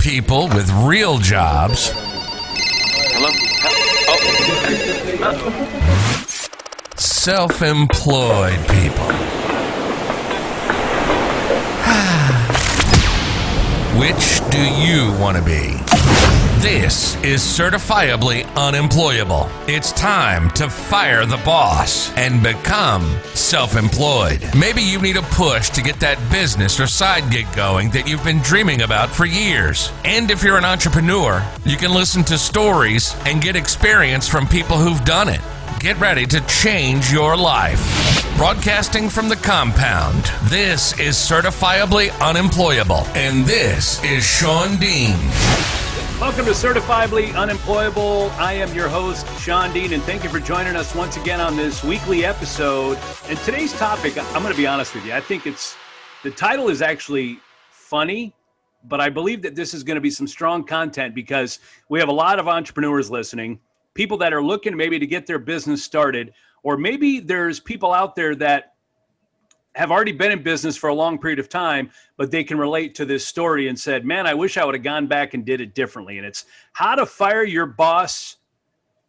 people with real jobs. Hello? Self-employed people. Which do you want to be? This is Certifiably Unemployable. It's time to fire the boss and become self-employed. Maybe you need a push to get that business or side gig going that you've been dreaming about for years. And if you're an entrepreneur, you can listen to stories and get experience from people who've done it. Get ready to change your life. Broadcasting from the compound, this is Certifiably Unemployable, and this is Sean Dean. Welcome to Certifiably Unemployable. I am your host, Sean Dean, and thank you for joining us once again on this weekly episode. And today's topic, I'm going to be honest with you, I think the title is actually funny, but I believe that this is going to be some strong content because we have a lot of entrepreneurs listening, people that are looking maybe to get their business started, or maybe there's people out there that have already been in business for a long period of time, but they can relate to this story and said, man, I wish I would have gone back and did it differently. And it's how to fire your boss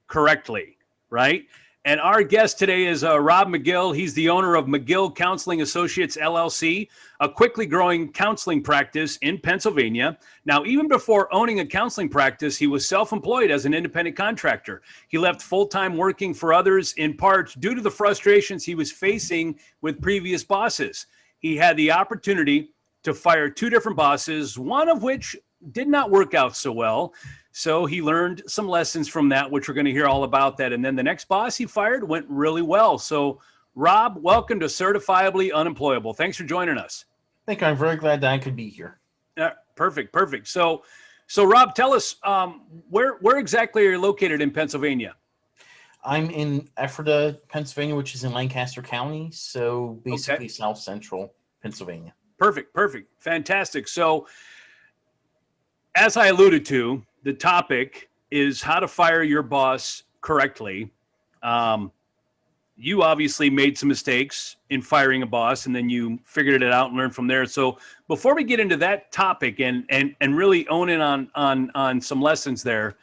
correctly, right? And our guest today is Rob Magill. He's the owner of Magill Counseling Associates, LLC, a quickly growing counseling practice in Pennsylvania. Now, even before owning a counseling practice, he was self-employed as an independent contractor. He left full-time working for others in part due to the frustrations he was facing with previous bosses. He had the opportunity to fire two different bosses, one of which did not work out so well. So he learned some lessons from that, which we're going to hear all about that. And then the next boss he fired went really well. So Rob, welcome to Certifiably Unemployable. Thanks for joining us. Thank you. I'm very glad that I could be here. Perfect. So Rob, tell us where exactly are you located in Pennsylvania? I'm in Ephrata, Pennsylvania, which is in Lancaster County. So basically South Central Pennsylvania. Perfect. Fantastic. So as I alluded to, the topic is how to fire your boss correctly. You obviously made some mistakes in firing a boss, and then you figured it out and learned from there. So before we get into that topic and really own in on some lessons there,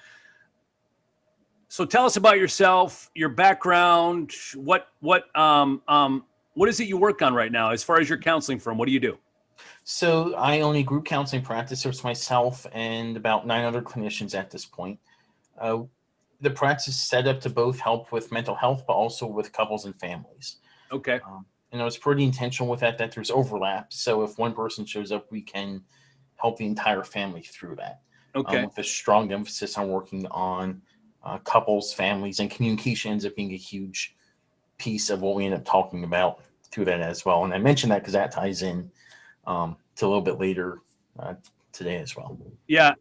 so tell us about yourself, your background, what is it you work on right now as far as your counseling firm? What do you do? So I own a group counseling practice. There's myself and about 9 other clinicians at this point. The practice is set up to both help with mental health, but also with couples and families. Okay. And I was pretty intentional with that there's overlap. So if one person shows up, we can help the entire family through that. Okay. With a strong emphasis on working on couples, families, and communication ends up being a huge piece of what we end up talking about through that as well. And I mentioned that because that ties in to a little bit later today as well. Yeah,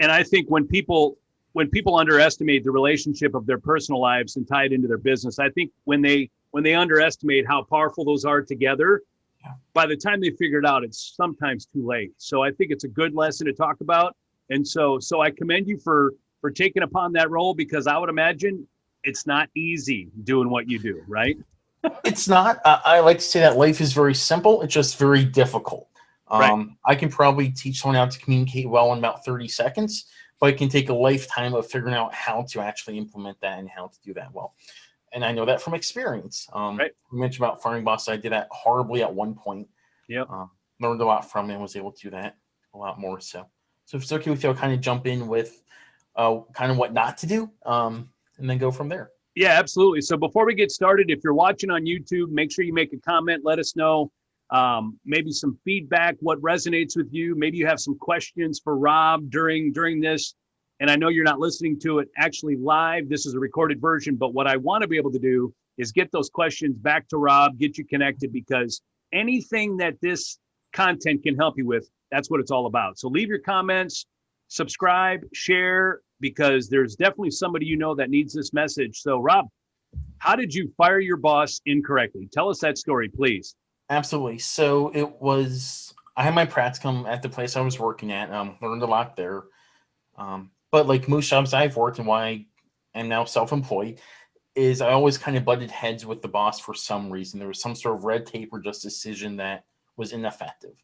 and I think when people underestimate the relationship of their personal lives and tie it into their business, I think when they underestimate how powerful those are together, by the time they figure it out, it's sometimes too late. So I think it's a good lesson to talk about, and so I commend you for taking upon that role, because I would imagine it's not easy doing what you do, right? It's not. I like to say that life is very simple. It's just very difficult. Right. I can probably teach someone how to communicate well in about 30 seconds, but it can take a lifetime of figuring out how to actually implement that and how to do that well. And I know that from experience. Right. You mentioned about firing boss. I did that horribly at one point. Yep. Learned a lot from it and was able to do that a lot more. So if it's okay with you, I'll kind of jump in with kind of what not to do and then go from there. Yeah, absolutely. So before we get started, if you're watching on YouTube, make sure you make a comment. Let us know maybe some feedback, what resonates with you. Maybe you have some questions for Rob during this. And I know you're not listening to it actually live. This is a recorded version. But what I want to be able to do is get those questions back to Rob, get you connected, because anything that this content can help you with, that's what it's all about. So leave your comments, subscribe, share, because there's definitely somebody you know that needs this message. So Rob, how did you fire your boss incorrectly? Tell us that story, please. Absolutely. So I had my practicum at the place I was working at. Learned a lot there. But like most jobs I've worked and why I am now self-employed is I always kind of butted heads with the boss for some reason. There was some sort of red tape or just decision that was ineffective.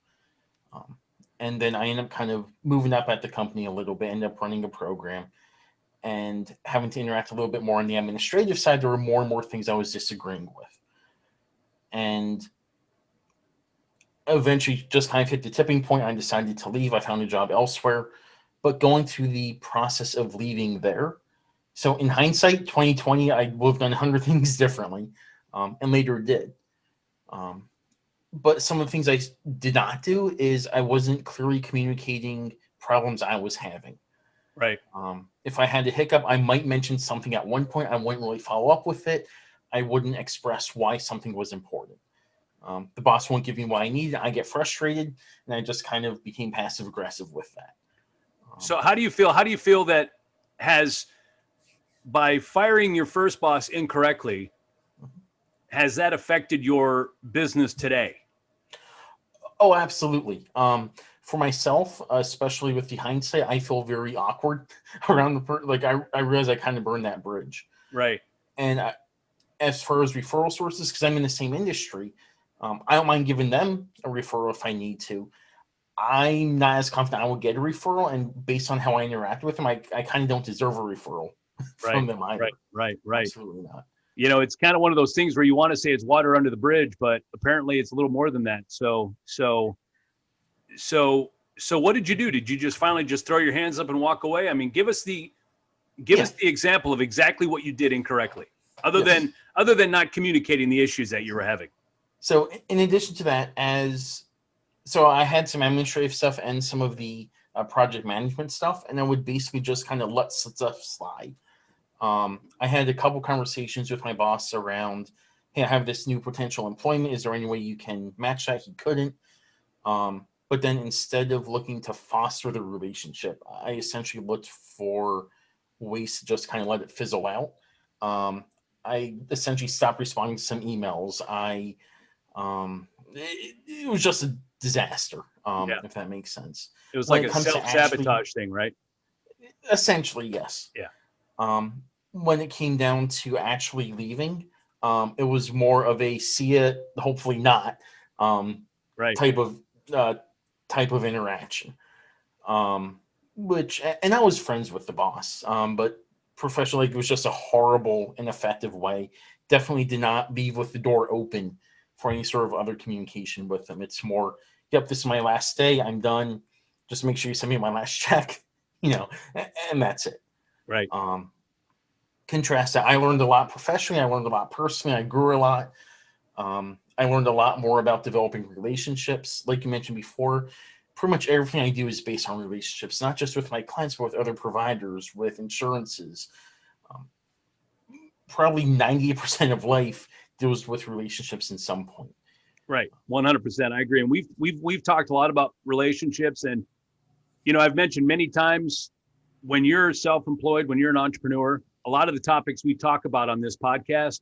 And then I ended up kind of moving up at the company a little bit, ended up running a program and having to interact a little bit more on the administrative side. There were more and more things I was disagreeing with. And eventually just kind of hit the tipping point. I decided to leave. I found a job elsewhere. But going through the process of leaving there, so in hindsight, 2020, I would have done 100 things differently, and later did. But some of the things I did not do is I wasn't clearly communicating problems I was having. Right. If I had a hiccup, I might mention something at one point. I wouldn't really follow up with it. I wouldn't express why something was important. The boss won't give me what I need. I get frustrated, and I just kind of became passive aggressive with that. So how do you feel? How do you feel that by firing your first boss incorrectly, has that affected your business today? Oh, absolutely. For myself, especially with the hindsight, I feel very awkward around I realize I kind of burned that bridge. Right. And as far as referral sources, because I'm in the same industry, I don't mind giving them a referral if I need to. I'm not as confident I will get a referral, and based on how I interact with them, I kind of don't deserve a referral from them either. Right. Absolutely not. It's kind of one of those things where you want to say it's water under the bridge, but apparently it's a little more than that. So what did you do? Did you just finally just throw your hands up and walk away? I mean, give us the example of exactly what you did incorrectly, other than not communicating the issues that you were having. So in addition to that, so I had some administrative stuff and some of the project management stuff, and I would basically just kind of let stuff slide. I had a couple conversations with my boss around, hey, I have this new potential employment. Is there any way you can match that? He couldn't. But then instead of looking to foster the relationship, I essentially looked for ways to just kind of let it fizzle out. I essentially stopped responding to some emails. It was just a disaster, if that makes sense. It was like a self-sabotage thing, right? Essentially, yes. Yeah. When it came down to actually leaving, it was more of a see it, hopefully not, type of interaction. And I was friends with the boss, but professionally, it was just a horrible, ineffective way. Definitely did not leave with the door open for any sort of other communication with them. It's more, yep, this is my last day. I'm done. Just make sure you send me my last check, and that's it. Right. Contrast that. I learned a lot professionally. I learned a lot personally. I grew a lot. I learned a lot more about developing relationships. Like you mentioned before, pretty much everything I do is based on relationships, not just with my clients, but with other providers, with insurances. Probably 90% of life deals with relationships in some point. Right. 100%. I agree. And we've talked a lot about relationships, and, I've mentioned many times when you're self-employed, when you're an entrepreneur, a lot of the topics we talk about on this podcast,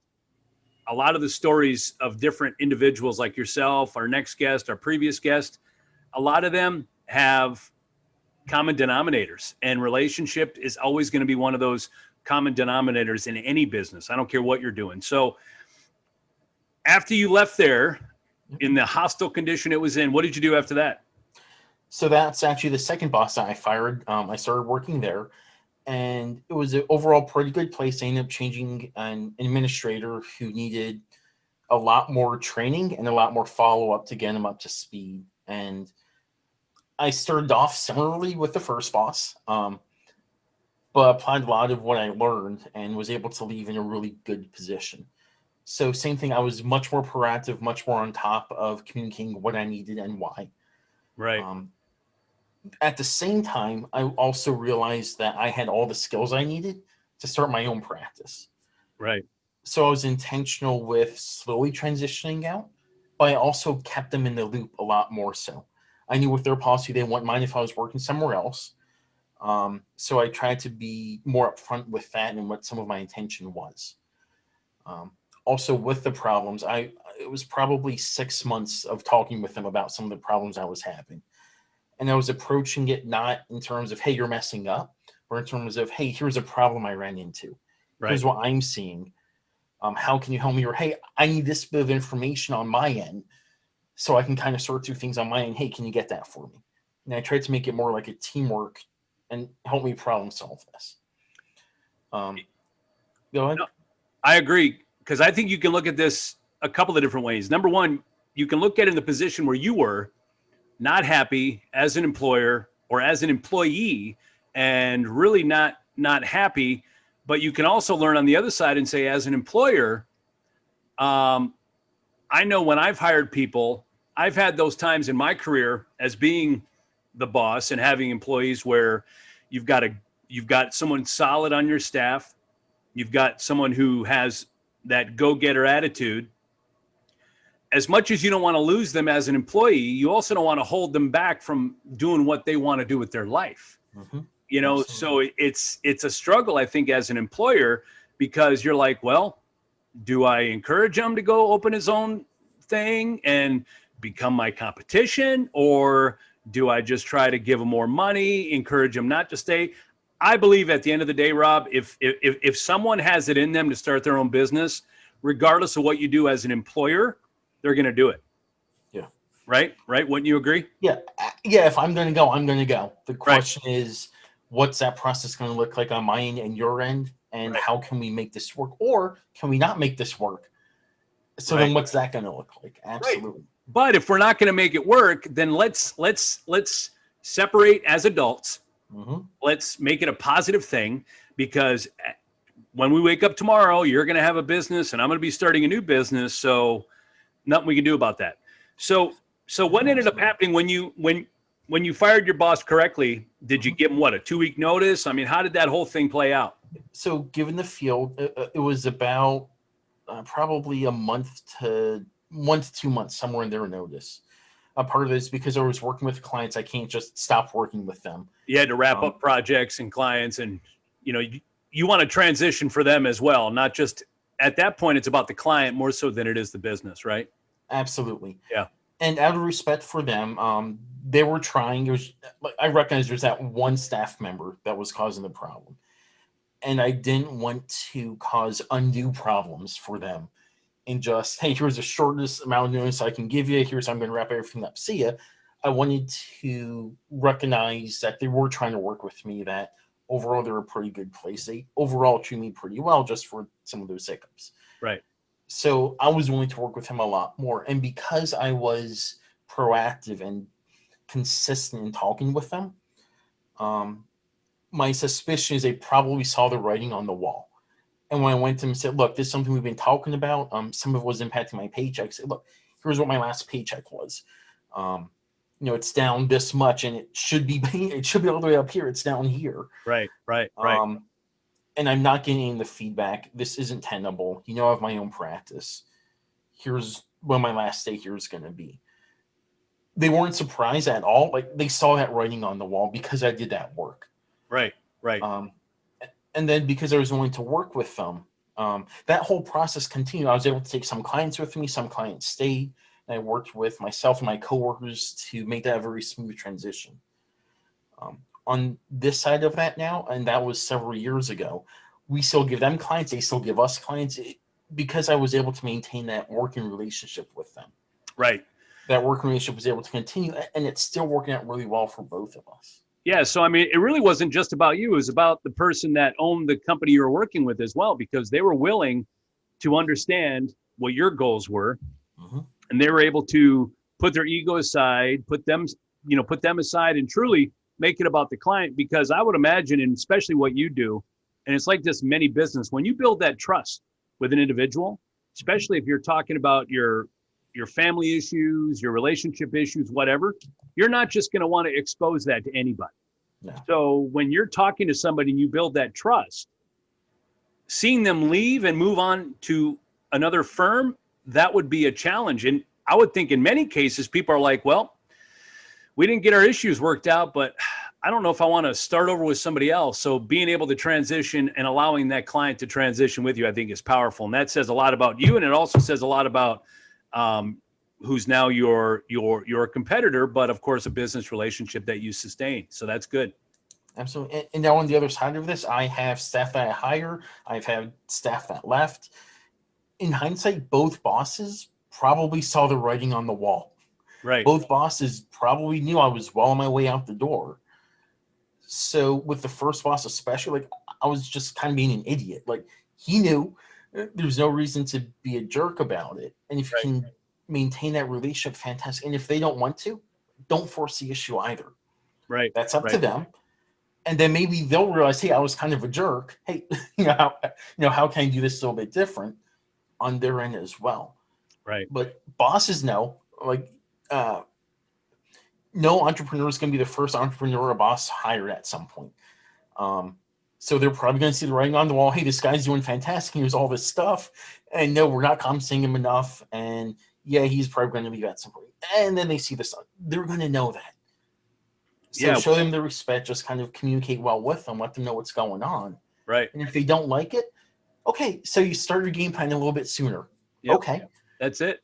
a lot of the stories of different individuals like yourself, our next guest, our previous guest, a lot of them have common denominators, and relationship is always going to be one of those common denominators in any business. I don't care what you're doing. So after you left there in the hostile condition it was in, what did you do after that? So that's actually the second boss that I fired. I started working there, and it was an overall pretty good place. I ended up changing an administrator who needed a lot more training and a lot more follow-up to get him up to speed. And I started off similarly with the first boss, but applied a lot of what I learned and was able to leave in a really good position. So same thing, I was much more proactive, much more on top of communicating what I needed and why. Right. At the same time, I also realized that I had all the skills I needed to start my own practice. Right. So I was intentional with slowly transitioning out, but I also kept them in the loop a lot more so. I knew with their policy, they wouldn't mind if I was working somewhere else. So I tried to be more upfront with that and what some of my intention was. Also with the problems, it was probably 6 months of talking with them about some of the problems I was having. And I was approaching it not in terms of, hey, you're messing up, or in terms of, hey, here's a problem I ran into. Right. Here's what I'm seeing. How can you help me? Or, hey, I need this bit of information on my end so I can kind of sort through things on my end. Hey, can you get that for me? And I tried to make it more like a teamwork and help me problem solve this. Go ahead. No, I agree, because I think you can look at this a couple of different ways. Number one, you can look at it in the position where you were not happy as an employer or as an employee and really not happy. But you can also learn on the other side and say, as an employer, I know when I've hired people, I've had those times in my career as being the boss and having employees where you've got someone solid on your staff. You've got someone who has that go-getter attitude. As much as you don't want to lose them as an employee, you also don't want to hold them back from doing what they want to do with their life. Mm-hmm. You know, Absolutely. so it's a struggle, I think, as an employer, because you're like, well, do I encourage him to go open his own thing and become my competition? Or do I just try to give him more money, encourage him not to stay? I believe at the end of the day, Rob, if someone has it in them to start their own business, regardless of what you do as an employer, they're going to do it. Yeah. Right? Wouldn't you agree? Yeah. If I'm going to go, I'm going to go. The question is, what's that process going to look like on my end and your end? And how can we make this work? Or can we not make this work? So then what's that going to look like? Absolutely. Right. But if we're not going to make it work, then let's separate as adults. Mm-hmm. Let's make it a positive thing, because when we wake up tomorrow, you're going to have a business and I'm going to be starting a new business. So nothing we can do about that. So what ended up happening when you fired your boss correctly? Did you give him a 2-week notice? I mean, how did that whole thing play out? So given the field, it was about probably a month to 1 to 2 months, somewhere in their notice. A part of it is because I was working with clients, I can't just stop working with them. You had to wrap up projects and clients, and you want to transition for them as well. Not just at that point, it's about the client more so than it is the business, right? Absolutely. Yeah. And out of respect for them, they were trying. I recognize there's that one staff member that was causing the problem. And I didn't want to cause undue problems for them. And just, hey, here's the shortest amount of notice I can give you. Here's how I'm going to wrap everything up. See ya. I wanted to recognize that they were trying to work with me, that overall they're a pretty good place. They overall treat me pretty well, just for some of those hiccups. Right. So I was willing to work with him a lot more. And because I was proactive and consistent in talking with them, my suspicion is they probably saw the writing on the wall. And when I went to him and said, look, this is something we've been talking about. Some of it was impacting my paycheck. I said, look, here's what my last paycheck was. It's down this much, and it should be all the way up here. It's down here. Right. And I'm not getting the feedback. This isn't tenable. I have my own practice. Here's when my last day here is going to be. They weren't surprised at all. Like, they saw that writing on the wall because I did that work. Right. And then because I was willing to work with them, that whole process continued. I was able to take some clients with me. Some clients stayed. And I worked with myself and my coworkers to make that a very smooth transition. On this side of that now, and that was several years ago, we still give them clients. They still give us clients, because I was able to maintain that working relationship with them. Right. That working relationship was able to continue, and it's still working out really well for both of us. Yeah. So, I mean, it really wasn't just about you. It was about the person that owned the company you were working with as well, because they were willing to understand what your goals were. Mm-hmm. And they were able to put their ego aside, put them aside, and truly make it about the client. Because I would imagine, and especially what you do, and it's like this many business, when you build that trust with an individual, especially if you're talking about your family issues, your relationship issues, whatever, you're not just going to want to expose that to anybody. No. So when you're talking to somebody and you build that trust, seeing them leave and move on to another firm, that would be a challenge. And I would think in many cases, people are like, well, we didn't get our issues worked out, but I don't know if I want to start over with somebody else. So being able to transition and allowing that client to transition with you, I think is powerful. And that says a lot about you. And it also says a lot about who's now your competitor, but of course, a business relationship that you sustain. So that's good. Absolutely. And now on the other side of this, I have staff that I hire. I've had staff that left. In hindsight, both bosses probably saw the writing on the wall. Right. Both bosses probably knew I was well on my way out the door. So with the first boss especially, like I was just kind of being an idiot. Like he knew there's no reason to be a jerk about it. And if you Right. can maintain that relationship, fantastic. And if they don't want to, don't force the issue either. Right. That's up to Right. them. And then maybe they'll realize, hey, I was kind of a jerk. Hey, how can I do this a little bit different on their end as well? Right. But bosses know, like, no entrepreneur is going to be the first entrepreneur or boss hired at some point. So they're probably going to see the writing on the wall. Hey, this guy's doing fantastic. Here's all this stuff. And no, we're not compensating him enough. And yeah, he's probably going to leave at some point. And then they see this. They're going to know that. So show them the respect, just kind of communicate well with them, let them know what's going on. Right. And if they don't like it, okay, so you start your game plan a little bit sooner. Yep. Okay. That's it.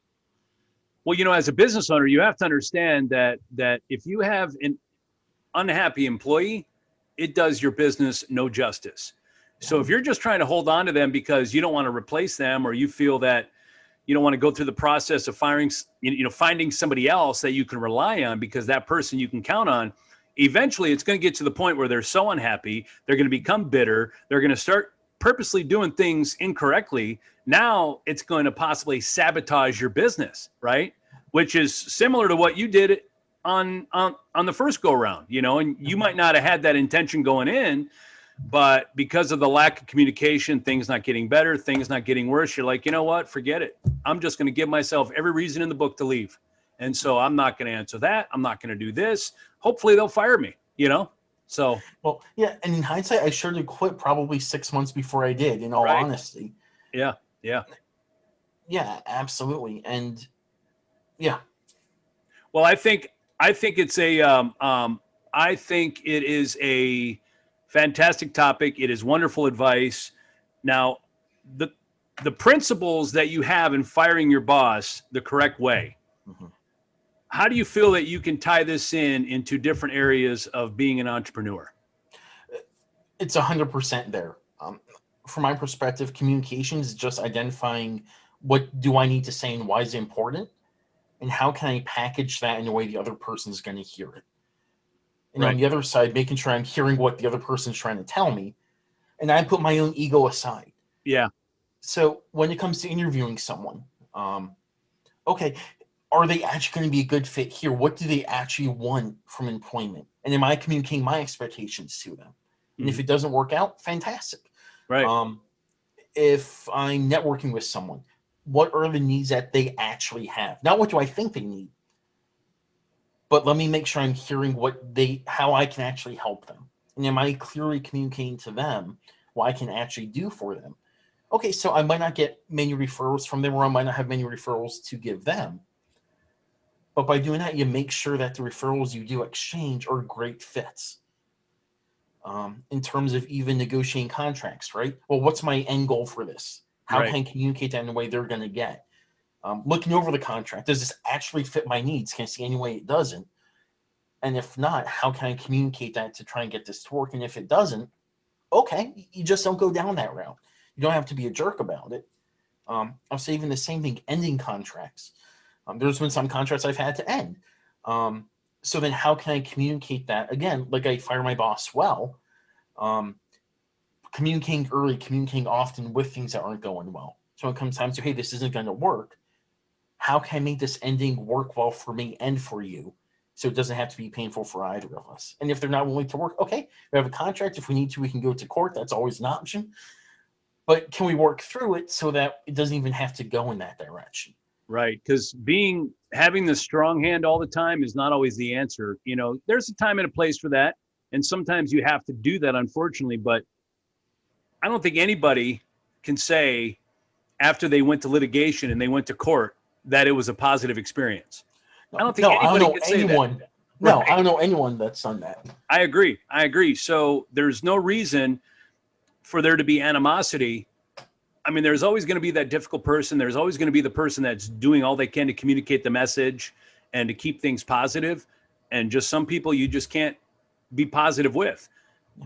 Well, as a business owner, you have to understand that if you have an unhappy employee, it does your business no justice. So if you're just trying to hold on to them because you don't want to replace them, or you feel that you don't want to go through the process of finding somebody else that you can rely on because that person you can count on, eventually it's going to get to the point where they're so unhappy, they're going to become bitter, they're going to start purposely doing things incorrectly. Now it's going to possibly sabotage your business, right? Which is similar to what you did on the first go round, and you might not have had that intention going in, but because of the lack of communication, things not getting better, things not getting worse, you're like, you know what, forget it. I'm just going to give myself every reason in the book to leave. And so I'm not going to answer that. I'm not going to do this. Hopefully they'll fire me, So, well, yeah. And in hindsight, I should have quit probably 6 months before I did, in all honesty. Yeah. Yeah, absolutely. And yeah. Well, I think it's I think it is a fantastic topic. It is wonderful advice. Now, the principles that you have in firing your boss the correct way, how do you feel that you can tie this into different areas of being an entrepreneur? It's 100% there. From my perspective, communication is just identifying what do I need to say and why is it important, and how can I package that in a way the other person is going to hear it. And on the other side, making sure I'm hearing what the other person's trying to tell me, and I put my own ego aside. Yeah. So when it comes to interviewing someone, okay, are they actually going to be a good fit here? What do they actually want from employment? And am I communicating my expectations to them? And if it doesn't work out, fantastic. Right. If I'm networking with someone, what are the needs that they actually have? Not what do I think they need, but let me make sure I'm hearing how I can actually help them. And am I clearly communicating to them what I can actually do for them? Okay, so I might not get many referrals from them, or I might not have many referrals to give them. But by doing that, you make sure that the referrals you do exchange are great fits. In terms of even negotiating contracts, right? Well, what's my end goal for this? How can I communicate that in a way they're going to get? Looking over the contract, does this actually fit my needs? Can I see any way it doesn't? And if not, how can I communicate that to try and get this to work? And if it doesn't, okay, you just don't go down that route. You don't have to be a jerk about it. I'll say even the same thing, ending contracts. There's been some contracts I've had to end. So then how can I communicate that? Again, like I fire my boss well, communicating early, communicating often with things that aren't going well. So when it comes time to, hey, this isn't going to work, how can I make this ending work well for me and for you, so it doesn't have to be painful for either of us? And if they're not willing to work, okay, we have a contract. If we need to, we can go to court. That's always an option. But can we work through it so that it doesn't even have to go in that direction? Right. Because having the strong hand all the time is not always the answer. There's a time and a place for that. And sometimes you have to do that, unfortunately. But I don't think anybody can say after they went to litigation and they went to court that it was a positive experience. I don't think anybody can say that. No, I don't know anyone that's done that. I agree. So there's no reason for there to be animosity. I mean, there's always going to be that difficult person. There's always going to be the person that's doing all they can to communicate the message and to keep things positive. And just some people you just can't be positive with.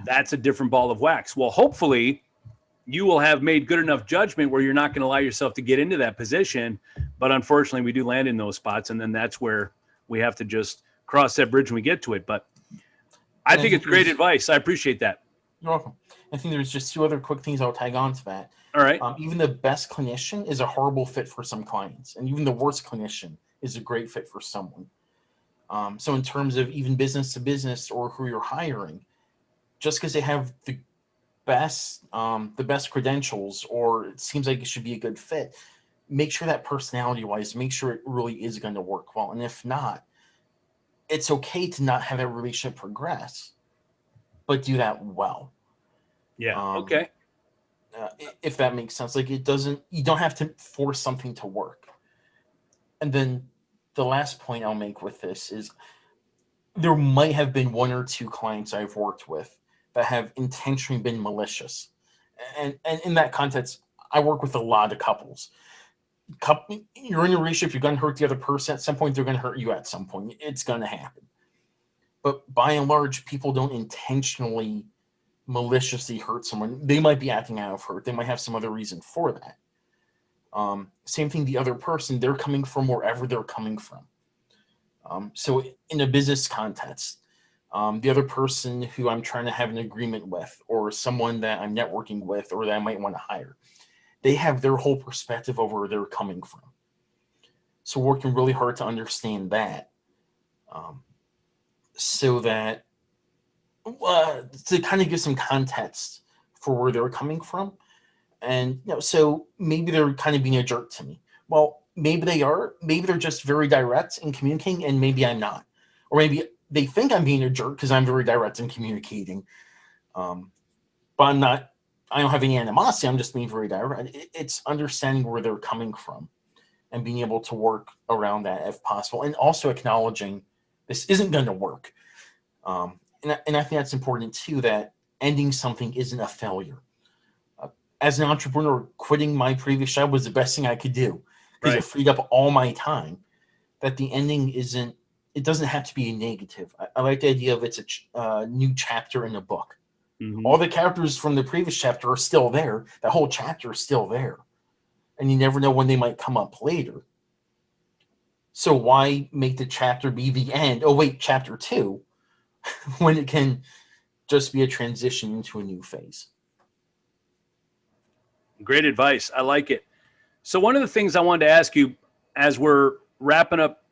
That's a different ball of wax. Well, hopefully you will have made good enough judgment where you're not going to allow yourself to get into that position. But unfortunately, we do land in those spots. And then that's where we have to just cross that bridge when we get to it. But I think it's great advice. I appreciate that. You're welcome. I think there's just two other quick things I'll tag on to that. All right. Even the best clinician is a horrible fit for some clients, and even the worst clinician is a great fit for someone. So in terms of even business to business or who you're hiring, just because they have the best credentials or it seems like it should be a good fit, make sure that personality-wise, make sure it really is going to work well. And if not, it's okay to not have that relationship progress, but do that well. Yeah. Okay. If that makes sense. Like you don't have to force something to work. And then the last point I'll make with this is there might have been one or two clients I've worked with that have intentionally been malicious. And in that context, I work with a lot of couples. You're in a relationship, you're going to hurt the other person. At some point, they're going to hurt you at some point. It's going to happen. But by and large, people don't intentionally maliciously hurt someone. They might be acting out of hurt. They might have some other reason for that. Same thing, the other person, they're coming from wherever they're coming from. So in a business context, the other person who I'm trying to have an agreement with or someone that I'm networking with or that I might want to hire, they have their whole perspective of where they're coming from. So working really hard to understand that so that to kind of give some context for where they're coming from. And, so maybe they're kind of being a jerk to me. Well, maybe they are. Maybe they're just very direct in communicating, and maybe I'm not. Or maybe they think I'm being a jerk because I'm very direct in communicating. But I'm not. I don't have any animosity. I'm just being very direct. It's understanding where they're coming from and being able to work around that if possible. And also acknowledging this isn't going to work. And I think that's important too, that ending something isn't a failure. As an entrepreneur, quitting my previous job was the best thing I could do because it freed up all my time. That the ending it doesn't have to be a negative. I like the idea of it's a new chapter in a book. Mm-hmm. All the characters from the previous chapter are still there. That whole chapter is still there. And you never know when they might come up later. So why make the chapter be the end? Oh, wait, chapter 2, when it can just be a transition into a new phase. Great advice. I like it. So one of the things I wanted to ask you as we're wrapping up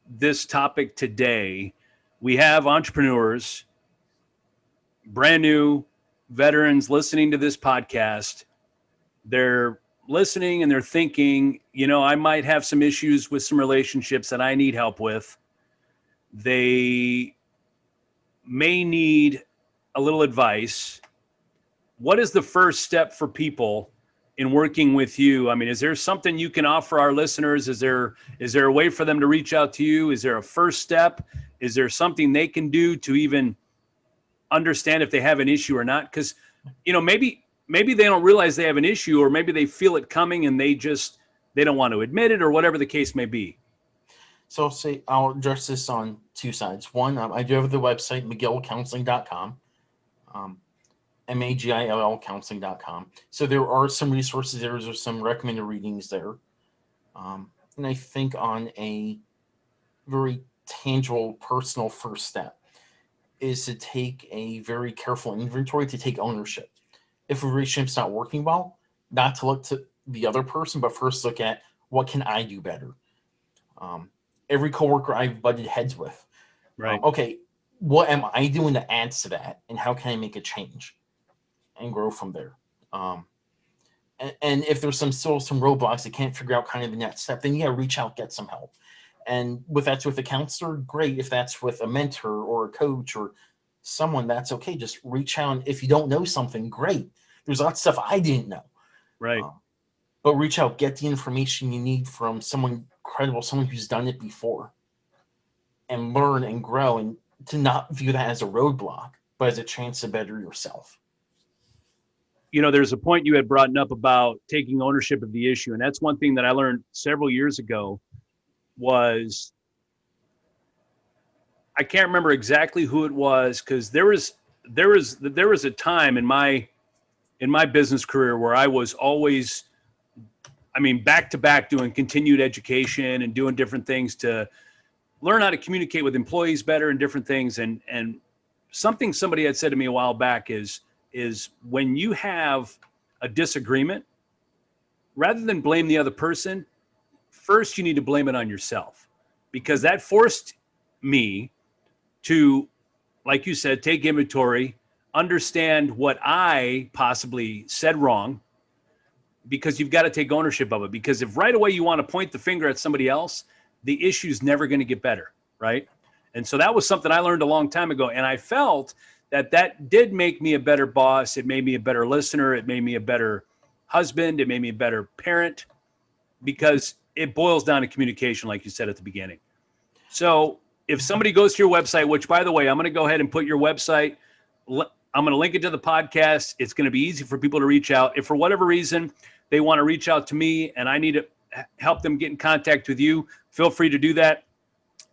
this topic today, we have entrepreneurs, brand new veterans listening to this podcast. They're listening and they're thinking, I might have some issues with some relationships that I need help with. They may need a little advice. What is the first step for people in working with you? I mean, is there something you can offer our listeners? Is there a way for them to reach out to you? Is there a first step? Is there something they can do to even understand if they have an issue or not? Because, maybe they don't realize they have an issue, or maybe they feel it coming and they don't want to admit it, or whatever the case may be. So I'll address this on two sides. One, I do have the website, magillcounseling.com. MAGILL counseling.com. So there are some resources there. There's some recommended readings there. And I think on a very tangible, personal first step is to take a very careful inventory, to take ownership. If a relationship's not working well, not to look to the other person, but first look at what can I do better. Every coworker I've butted heads with. Right. Okay, what am I doing to add to that? And how can I make a change? And grow from there. And if there's still some roadblocks, they can't figure out kind of the next step, then reach out, get some help. And if that's with a counselor, great. If that's with a mentor or a coach or someone, that's okay. Just reach out. And if you don't know something, great. There's lots of stuff I didn't know. Right. But reach out, get the information you need from someone credible, someone who's done it before, and learn and grow, and to not view that as a roadblock, but as a chance to better yourself. There's a point you had brought up about taking ownership of the issue. And that's one thing that I learned several years ago was, I can't remember exactly who it was, because there was a time in my business career where I was always, back to back doing continued education and doing different things to learn how to communicate with employees better and different things. And something somebody had said to me a while back is when you have a disagreement, rather than blame the other person, first you need to blame it on yourself, because that forced me to, like you said, take inventory, understand what I possibly said wrong, because you've got to take ownership of it. Because if right away you want to point the finger at somebody else, the issue's never going to get better, right? And so that was something I learned a long time ago. And I felt that did make me a better boss. It made me a better listener. It made me a better husband. It made me a better parent, because it boils down to communication, like you said at the beginning. So if somebody goes to your website, which, by the way, I'm going to go ahead and put your website, I'm going to link it to the podcast. It's going to be easy for people to reach out. If for whatever reason they want to reach out to me and I need to help them get in contact with you, feel free to do that.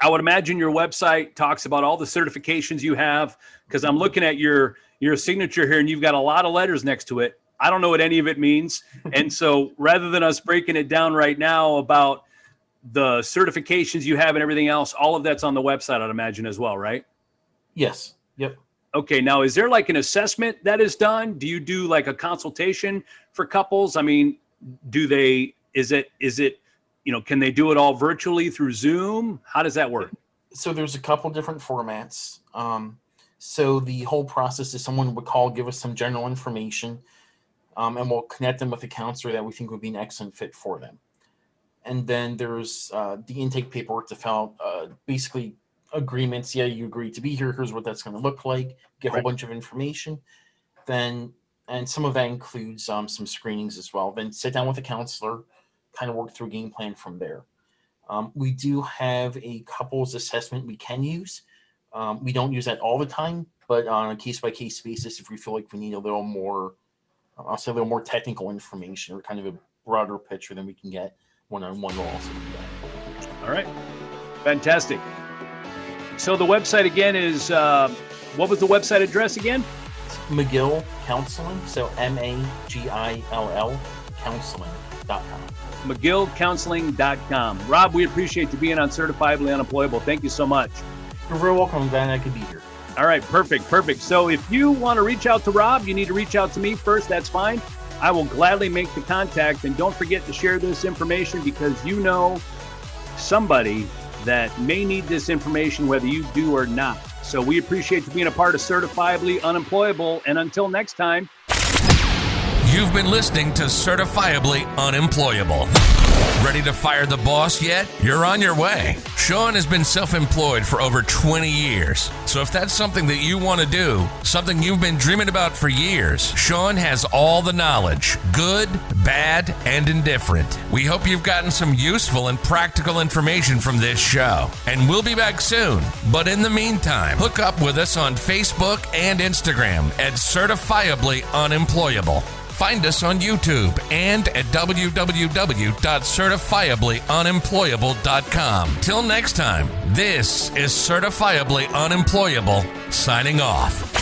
I would imagine your website talks about all the certifications you have, because I'm looking at your signature here and you've got a lot of letters next to it. I don't know what any of it means. And so rather than us breaking it down right now about the certifications you have and everything else, all of that's on the website, I'd imagine, as well, right? Yes. Yep. Okay. Now, is there like an assessment that is done? Do you do like a consultation for couples? I mean, is it, can they do it all virtually through Zoom? How does that work? So there's a couple different formats. So the whole process is someone would call, give us some general information, and we'll connect them with a counselor that we think would be an excellent fit for them. And then there's the intake paperwork to fill out, basically agreements. Yeah, you agree to be here. Here's what that's going to look like. Get a whole bunch of information. And some of that includes some screenings as well. Then sit down with a counselor, kind of work through a game plan from there. We do have a couples assessment we can use. We don't use that all the time, but on a case-by-case basis, if we feel like we need a little more, I'll say a little more technical information or kind of a broader picture, than we can get one-on-one will also do that. All right. Fantastic. So the website again is, what was the website address again? Magill Counseling. So MAGILL counseling.com. MagillCounseling.com. Rob, we appreciate you being on Certifiably Unemployable. Thank you so much. You're very welcome. I'm glad I could be here. All right. Perfect. So if you want to reach out to Rob, you need to reach out to me first. That's fine. I will gladly make the contact. And don't forget to share this information, because you know somebody that may need this information, whether you do or not. So we appreciate you being a part of Certifiably Unemployable. And until next time. You've been listening to Certifiably Unemployable. Ready to fire the boss yet? You're on your way. Sean has been self-employed for over 20 years. So if that's something that you want to do, something you've been dreaming about for years, Sean has all the knowledge, good, bad, and indifferent. We hope you've gotten some useful and practical information from this show. And we'll be back soon. But in the meantime, hook up with us on Facebook and Instagram at Certifiably Unemployable. Find us on YouTube and at www.certifiablyunemployable.com. Till next time, this is Certifiably Unemployable, signing off.